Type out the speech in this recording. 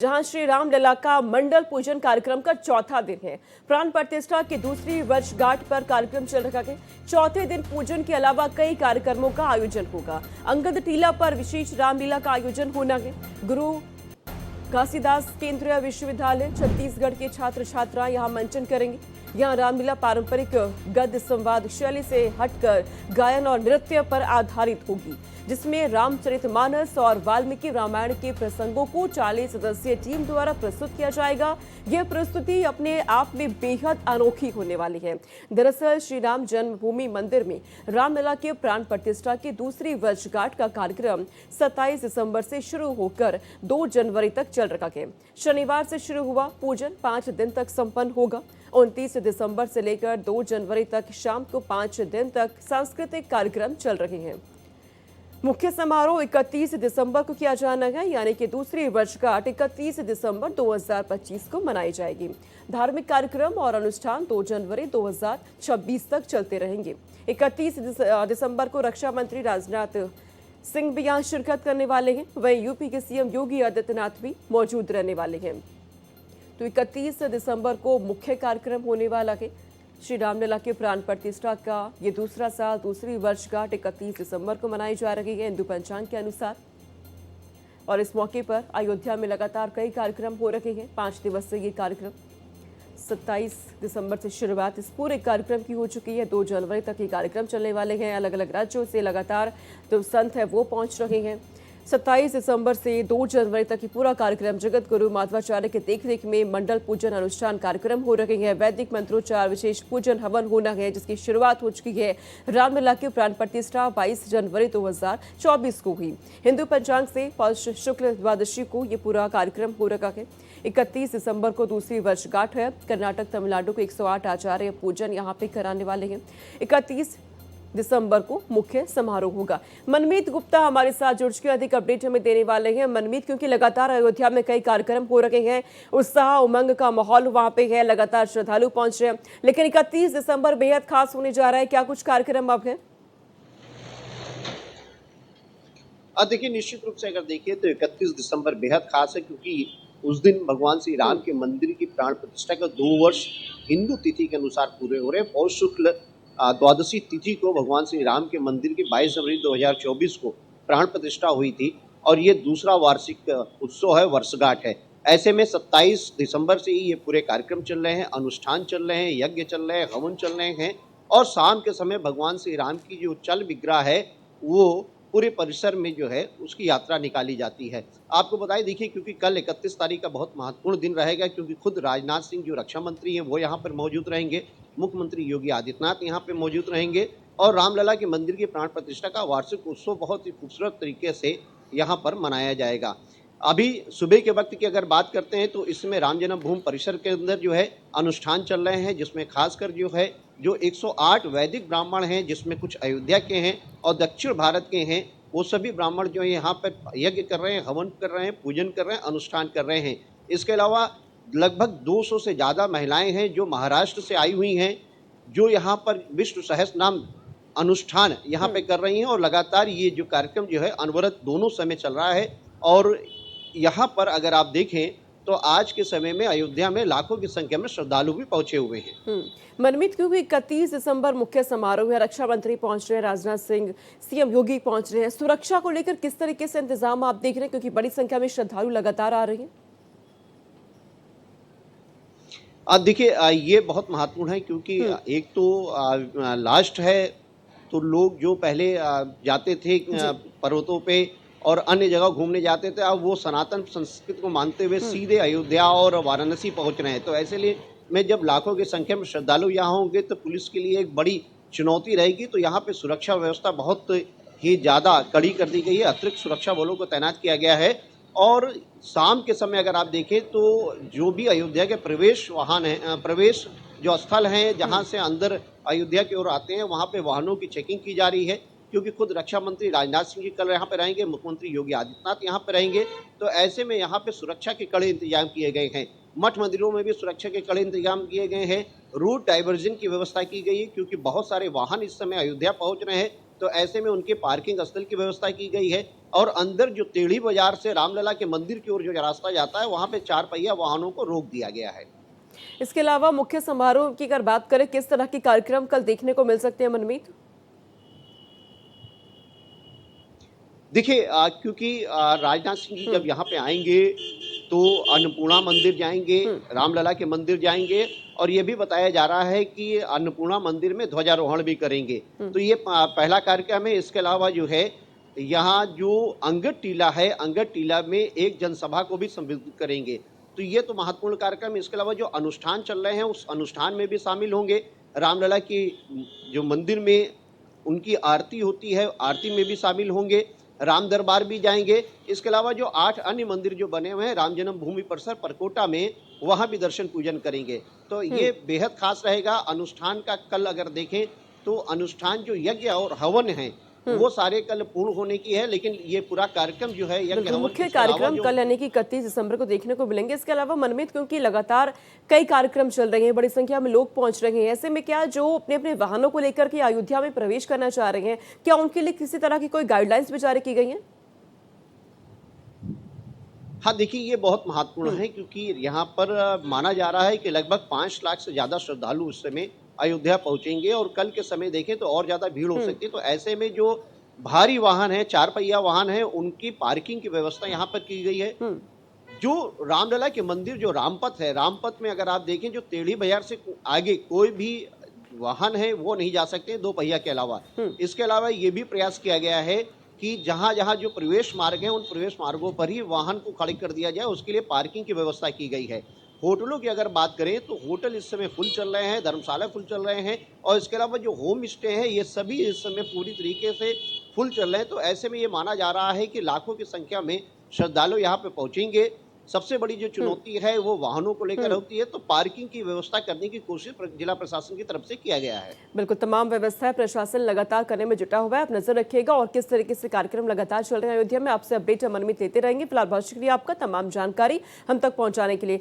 जहां श्री राम लला का मंडल पूजन कार्यक्रम का चौथा दिन है। प्राण प्रतिष्ठा की दूसरी वर्षगांठ पर कार्यक्रम चल रहा है। चौथे दिन पूजन के अलावा कई कार्यक्रमों का आयोजन होगा। अंगद टीला पर विशेष रामलीला का आयोजन होना है। गुरु घासीदास केंद्रीय विश्वविद्यालय छत्तीसगढ़ के छात्र छात्राएं यहां मंचन करेंगे। यहां रामलीला पारंपरिक गद्य संवाद शैली से हटकर गायन और नृत्य पर आधारित होगी, जिसमें रामचरितमानस और वाल्मीकि रामायण के प्रसंगों को 40 सदस्यीय टीम द्वारा प्रस्तुत किया जाएगा। यह प्रस्तुति अपने आप में बेहद अनोखी होने वाली है। दरअसल श्री राम जन्मभूमि मंदिर में रामलला के प्राण प्रतिष्ठा की दूसरी वर्षगांठ का कार्यक्रम 27 दिसंबर से शुरू होकर 2 जनवरी तक चल रहा है। शनिवार से शुरू हुआ पूजन 5 दिन तक संपन्न होगा। 29 दिसंबर से लेकर 2 जनवरी तक शाम को 5 दिन तक सांस्कृतिक कार्यक्रम चल रहे हैं। मुख्य समारोह 31 दिसंबर को किया जाना है, यानी कि दूसरी वर्षगांठ 31 दिसंबर 2025 को मनाई जाएगी। धार्मिक कार्यक्रम और अनुष्ठान 2 जनवरी 2026 तक चलते रहेंगे। 31 दिसंबर को रक्षा मंत्री राजनाथ सिंह भी यहाँ शिरकत करने वाले हैं। वहीं यूपी के सीएम योगी आदित्यनाथ भी मौजूद रहने वाले हैं। तो 31 दिसंबर को मुख्य कार्यक्रम होने वाला है। श्री रामलला के प्राण प्रतिष्ठा का ये दूसरा साल, दूसरी वर्षगांठ 31 दिसंबर को मनाई जा रही है हिंदू पंचांग के अनुसार। और इस मौके पर अयोध्या में लगातार कई कार्यक्रम हो रहे हैं। 5 दिवसीय ये कार्यक्रम 27 दिसंबर से शुरुआत इस पूरे कार्यक्रम की हो चुकी है। 2 जनवरी तक ये कार्यक्रम चलने वाले हैं। अलग अलग राज्यों से लगातार जो संत है वो पहुंच रहे हैं। 27 दिसंबर से 2 जनवरी तक ये पूरा कार्यक्रम जगत गुरु माधवाचार्य के देखरेख में मंडल पूजन अनुष्ठान कार्यक्रम हो रहे हैं। वैदिक मंत्रोच्चार, विशेष पूजन हवन होना है, जिसकी शुरुआत हो चुकी है। रामलला की प्राण प्रतिष्ठा 22 जनवरी 2024 को हुई। हिंदू पंचांग से पौष शुक्ल द्वादशी को ये पूरा कार्यक्रम हो रखा है। 31 दिसंबर को दूसरी वर्षगांठ है। कर्नाटक, तमिलनाडु को 108 आचार्य पूजन यहाँ पे कराने वाले हैं। 31 दिसंबर को मुख्य समारोह होगा। मनमीत गुप्ता हमारे साथ जुड़ के अधिक अपडेट हमें देने वाले हैं। मनमीत, क्योंकि लगातार अयोध्या में कई कार्यक्रम हो रहे हैं, उत्साह उमंग का माहौल वहां पे है, लगातार श्रद्धालु पहुंच रहे हैं, लेकिन 31 दिसंबर बेहद खास होने जा रहा है। क्या कुछ कार्यक्रम अब है? देखिए, निश्चित रूप से अगर देखिए तो 31 दिसंबर बेहद खास है, क्योंकि उस दिन भगवान श्री राम के मंदिर की प्राण प्रतिष्ठा का 2 वर्ष हिंदू तिथि के अनुसार पूरे हो रहे हैं। पौष शुक्ल द्वादशी तिथि को भगवान श्री राम के मंदिर की 22 जनवरी 2024 को प्राण प्रतिष्ठा हुई थी और ये दूसरा वार्षिक उत्सव है, वर्षगांठ है। ऐसे में 27 दिसंबर से ही ये पूरे कार्यक्रम चल रहे हैं, अनुष्ठान चल रहे हैं, यज्ञ चल रहे हैं, हवन चल रहे हैं और शाम के समय भगवान श्री राम की जो चल विग्रह है वो पूरे परिसर में जो है उसकी यात्रा निकाली जाती है। आपको बताएं, देखिए, क्योंकि कल 31 तारीख का बहुत महत्वपूर्ण दिन रहेगा, क्योंकि खुद राजनाथ सिंह जो रक्षा मंत्री हैं वो यहाँ पर मौजूद रहेंगे, मुख्यमंत्री योगी आदित्यनाथ यहाँ पे मौजूद रहेंगे और रामलला के मंदिर की प्राण प्रतिष्ठा का वार्षिक उत्सव बहुत ही खूबसूरत तरीके से यहाँ पर मनाया जाएगा। अभी सुबह के वक्त की अगर बात करते हैं तो इसमें राम जन्मभूमि परिसर के अंदर जो है अनुष्ठान चल रहे हैं, जिसमें खासकर जो 108 वैदिक ब्राह्मण हैं, जिसमें कुछ अयोध्या के हैं और दक्षिण भारत के हैं, वो सभी ब्राह्मण जो है यहाँ पर यज्ञ कर रहे हैं, हवन कर रहे हैं, पूजन कर रहे हैं, अनुष्ठान कर रहे हैं। इसके अलावा लगभग 200 से ज़्यादा महिलाएं हैं जो महाराष्ट्र से आई हुई हैं, जो यहाँ पर विष्णु सहस्त्रनाम अनुष्ठान यहाँ पे कर रही हैं और लगातार ये जो कार्यक्रम जो है अनवरत दोनों समय चल रहा है। और यहाँ पर अगर आप देखें तो आज के समय में अयोध्या में लाखों की संख्या में श्रद्धालु भी पहुंचे हुए हैं। मनमीत, क्योंकि 31 दिसंबर मुख्य समारोह है, रक्षा मंत्री पहुंच रहे हैं, राजनाथ सिंह, सीएम योगी पहुंच रहे हैं, सुरक्षा को लेकर किस तरीके से इंतजाम आप देख रहे हैं, क्योंकि बड़ी संख्या में श्रद्धालु लगातार आ रहे हैं? देखिए, ये बहुत महत्वपूर्ण है, क्योंकि एक तो लास्ट है, तो लोग जो पहले जाते थे पर्वतों पे और अन्य जगह घूमने जाते थे, अब वो सनातन संस्कृति को मानते हुए सीधे अयोध्या और वाराणसी पहुंच रहे हैं। तो ऐसे लिए में जब लाखों की संख्या में श्रद्धालु यहाँ होंगे तो पुलिस के लिए एक बड़ी चुनौती रहेगी। तो यहाँ पे सुरक्षा व्यवस्था बहुत ही ज़्यादा कड़ी कर दी गई है, अतिरिक्त सुरक्षा बलों को तैनात किया गया है। और शाम के समय अगर आप देखें तो जो भी अयोध्या के प्रवेश वाहन हैं, प्रवेश जो स्थल हैं जहाँ से अंदर अयोध्या की ओर आते हैं, वहाँ पे वाहनों की चेकिंग की जा रही है, क्योंकि खुद रक्षा मंत्री राजनाथ सिंह जी कल यहाँ पे रहेंगे, मुख्यमंत्री योगी आदित्यनाथ यहाँ पे रहेंगे। तो ऐसे में यहाँ पे सुरक्षा के कड़े इंतजाम किए गए हैं। मठ मंदिरों में भी सुरक्षा के कड़े इंतजाम किए गए हैं। रूट डाइवर्जन की व्यवस्था की गई है, क्योंकि बहुत सारे वाहन इस समय अयोध्या पहुँच रहे हैं, तो ऐसे में उनके पार्किंग स्थल की व्यवस्था की गई है। और अंदर जो टेढ़ी बाजार से रामलला के मंदिर की ओर जो रास्ता जाता है वहां पे 4 पहिया वाहनों को रोक दिया गया है। इसके अलावा मुख्य समारोह की अगर बात करें, किस तरह के कार्यक्रम कल देखने को मिल सकते हैं मनमीत? देखिए क्योंकि राजनाथ सिंह जी जब यहाँ पे आएंगे तो अन्नपूर्णा मंदिर जाएंगे, रामलला के मंदिर जाएंगे और ये भी बताया जा रहा है कि अन्नपूर्णा मंदिर में ध्वजारोहण भी करेंगे। तो ये पहला कार्यक्रम है। इसके अलावा जो है यहाँ जो अंगद टीला है, अंगद टीला में एक जनसभा को भी संबोधित करेंगे। तो ये तो महत्वपूर्ण कार्यक्रम है। इसके अलावा जो अनुष्ठान चल रहे हैं उस अनुष्ठान में भी शामिल होंगे। रामलला की जो मंदिर में उनकी आरती होती है, आरती में भी शामिल होंगे। राम दरबार भी जाएंगे। इसके अलावा जो 8 अन्य मंदिर जो बने हुए हैं राम जन्मभूमि परिसर परकोटा में, वहां भी दर्शन पूजन करेंगे। तो ये बेहद खास रहेगा। अनुष्ठान का कल अगर देखें तो अनुष्ठान जो यज्ञ और हवन है वो सारे कल पूर्ण होने की है, लेकिन ये पूरा कार्यक्रम जो है यज्ञ हवन मुख्य कार्यक्रम कल यानी कि 31 दिसंबर को देखने को मिलेंगे। इसके अलावा मनमीत, क्योंकि लगातार कई कार्यक्रम चल रहे हैं, बड़ी संख्या में लोग पहुंच रहे हैं, ऐसे में क्या जो अपने अपने वाहनों को लेकर के अयोध्या में प्रवेश करना चाह रहे हैं, क्या उनके लिए किसी तरह की कोई गाइडलाइंस भी जारी की गई है? हाँ, देखिए ये बहुत महत्वपूर्ण है क्योंकि यहाँ पर माना जा रहा है कि लगभग 5 लाख से ज्यादा श्रद्धालु उस समय अयोध्या पहुंचेंगे और कल के समय देखें तो और ज्यादा भीड़ हो सकती है। तो ऐसे में जो भारी वाहन है, 4 पहिया वाहन है, उनकी पार्किंग की व्यवस्था यहाँ पर की गई है। जो रामलला के मंदिर जो रामपथ है, रामपथ में अगर आप देखें जो टेढ़ी बाजार से आगे कोई भी वाहन है वो नहीं जा सकते 2 पहिया के अलावा। इसके अलावा ये भी प्रयास किया गया है कि जहां जहां जो प्रवेश मार्ग है उन प्रवेश मार्गों पर ही वाहन को खड़े कर दिया जाए, उसके लिए पार्किंग की व्यवस्था की गई है। होटलों की अगर बात करें तो होटल इस समय फुल चल रहे हैं, धर्मशाला फुल चल रहे हैं और इसके अलावा जो होम स्टे हैं ये सभी इस समय पूरी तरीके से फुल चल रहे हैं। तो ऐसे में ये माना जा रहा है कि लाखों की संख्या में श्रद्धालु यहाँ पे पहुंचेंगे। सबसे बड़ी जो चुनौती है वो वाहनों को लेकर होती है, तो पार्किंग की व्यवस्था करने की कोशिश जिला प्रशासन की तरफ से किया गया है। बिल्कुल, तमाम व्यवस्थाएं प्रशासन लगातार करने में जुटा हुआ है। आप नजर रखिएगा और किस तरीके से कार्यक्रम लगातार चल रहे हैं अयोध्या में, आपसे अपडेट मनमीत लेते रहेंगे। फिलहाल बहुत शुक्रिया आपका तमाम जानकारी हम तक पहुंचाने के लिए।